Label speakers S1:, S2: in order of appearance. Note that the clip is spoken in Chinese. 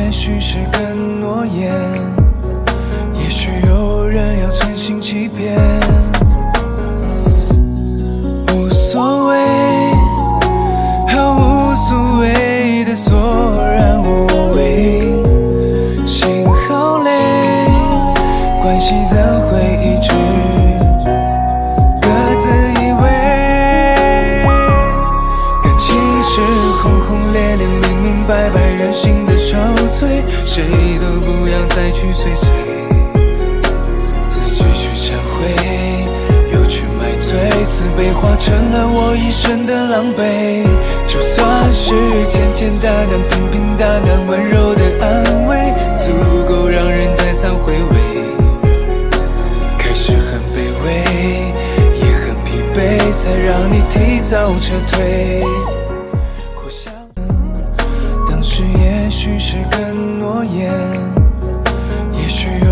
S1: 也许是个诺言，也许有人要存心欺骗。无所谓，毫无所谓的索然无味，心好累，关系怎会一直各自以为？感情是轰轰烈烈，明明白白，任性的憔悴，谁都不要再去碎嘴，自己去忏悔，又去买醉，自卑化成了我一生的狼狈。就算是简简单单、平平淡淡、温柔的安慰，足够让人再三回味。开始很卑微，也很疲惫，才让你提早撤退。或想当时也许是个诺言，也许有